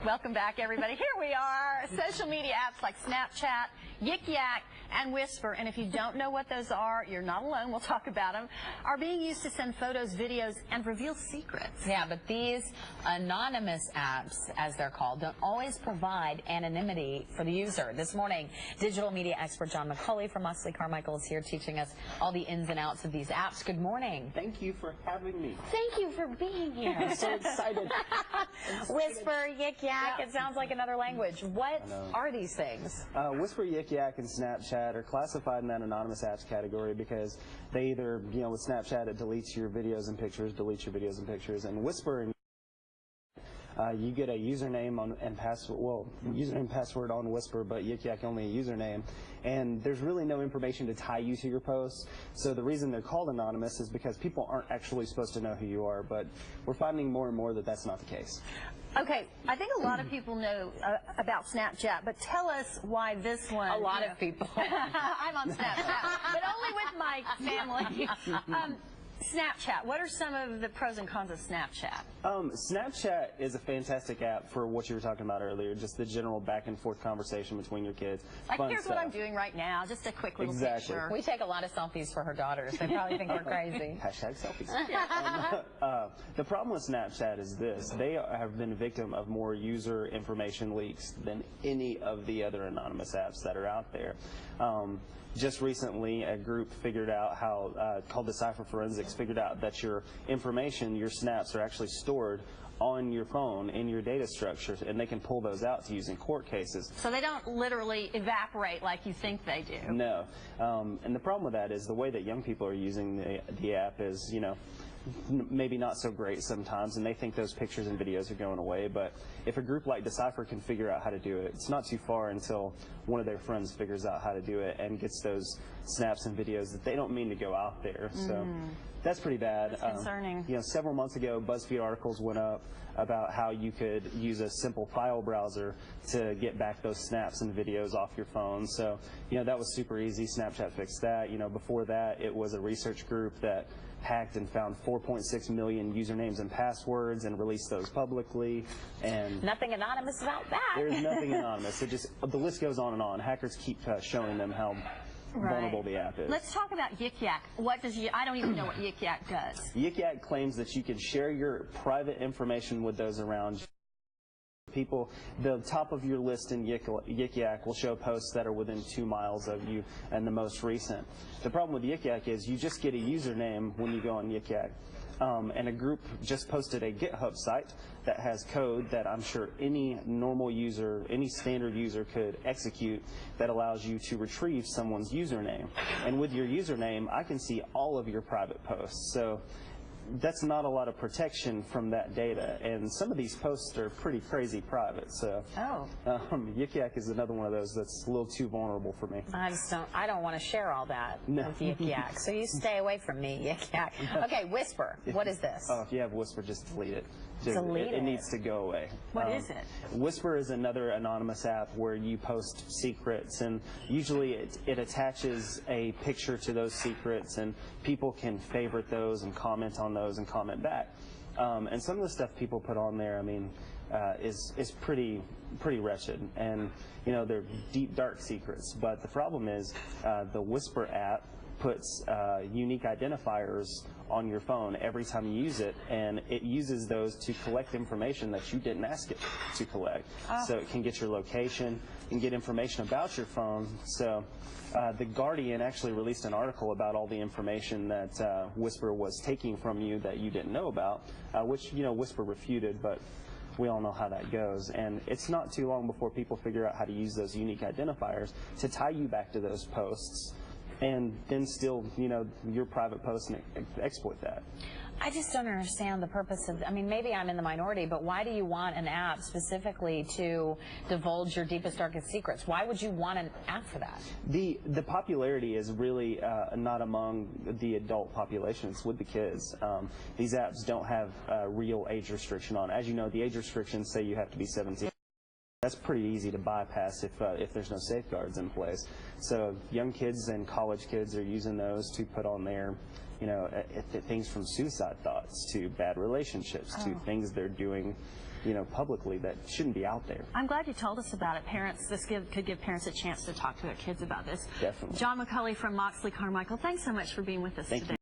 Welcome back, everybody. Here we are. Social media apps like Snapchat, Yik Yak, and Whisper. And if you don't know what those are, you're not alone. We'll talk about them. Are being used to send photos, videos, and reveal secrets. Yeah, but these anonymous apps, as they're called, don't always provide anonymity for the user. This morning, digital media expert John McCulley from Moxley Carmichael is here teaching us all the ins and outs of these apps. Good morning. Thank you for having me. Thank you for being here. I'm so excited. Whisper, Yik Yak, it sounds like another language. What are these things? Whisper, Yik Yak, and Snapchat are classified in that anonymous apps category because they either, with Snapchat, it deletes your videos and pictures, and Whisper, you get a username and password, username and password on Whisper, but Yik Yak only a username. And there's really no information to tie you to your posts. So the reason they're called anonymous is because people aren't actually supposed to know who you are, but we're finding more and more that that's not the case. Okay, I think a lot of people know about Snapchat, but tell us why this one. A lot of people. I'm on Snapchat, but only with my family. Snapchat, what are some of the pros and cons of Snapchat? Snapchat is a fantastic app for what you were talking about earlier, just the general back and forth conversation between your kids. Like, here's what I'm doing right now, just a quick little picture. We take a lot of selfies for her daughters. They probably think we're crazy. Hashtag selfies. The problem with Snapchat is this. They have been a victim of more user information leaks than any of the other anonymous apps that are out there. Just recently, a group figured out called Decipher Forensics, figured out that your information, your snaps, are actually stored on your phone in your data structure, and they can pull those out to use in court cases. So they don't literally evaporate like you think they do. No. And the problem with that is the way that young people are using the app is, maybe not so great sometimes, and they think those pictures and videos are going away. But if a group like Decipher can figure out how to do it, it's not too far until one of their friends figures out how to do it and gets those snaps and videos that they don't mean to go out there. So that's pretty bad. That's concerning. Several months ago, BuzzFeed articles went up about how you could use a simple file browser to get back those snaps and videos off your phone. So, that was super easy. Snapchat fixed that. Before that, it was a research group that hacked and found 4.6 million usernames and passwords and released those publicly. And nothing anonymous about that. There's nothing anonymous. The list goes on and on. Hackers keep showing them how vulnerable the app is. Let's talk about Yik Yak. I don't even know what Yik Yak does. Yik Yak claims that you can share your private information with those around you. People, the top of your list in Yik Yak will show posts that are within 2 miles of you and the most recent. The problem with Yik Yak is you just get a username when you go on Yik Yak. And a group just posted a GitHub site that has code that I'm sure any normal user, any standard user could execute that allows you to retrieve someone's username. And with your username, I can see all of your private posts. So that's not a lot of protection from that data, and some of these posts are pretty crazy private. So, Yik Yak is another one of those that's a little too vulnerable for me. I don't want to share all that with Yik Yak. So you stay away from me, Yik Yak. Okay, Whisper. What is this? Oh, if you have Whisper, just delete it. Delete it needs to go away. What is it? Whisper is another anonymous app where you post secrets, and usually it attaches a picture to those secrets, and people can favorite those and comment on those and comment back. And some of the stuff people put on there, is pretty wretched, and they're deep, dark secrets. But the problem is the Whisper app puts unique identifiers on your phone every time you use it, and it uses those to collect information that you didn't ask it to collect. So it can get your location and get information about your phone. So The Guardian actually released an article about all the information that Whisper was taking from you that you didn't know about, which Whisper refuted, but we all know how that goes. And it's not too long before people figure out how to use those unique identifiers to tie you back to those posts, and then steal, your private posts and exploit that. I just don't understand the purpose of, maybe I'm in the minority, but why do you want an app specifically to divulge your deepest, darkest secrets? Why would you want an app for that? The popularity is really not among the adult population. It's with the kids. These apps don't have a real age restriction on. As you know, the age restrictions say you have to be 17. That's pretty easy to bypass if there's no safeguards in place. So young kids and college kids are using those to put on their, things from suicide thoughts to bad relationships to things they're doing publicly that shouldn't be out there. I'm glad you told us about it. Parents, this could give parents a chance to talk to their kids about this. Definitely. John McCulley from Moxley Carmichael, thanks so much for being with us Thank today. you.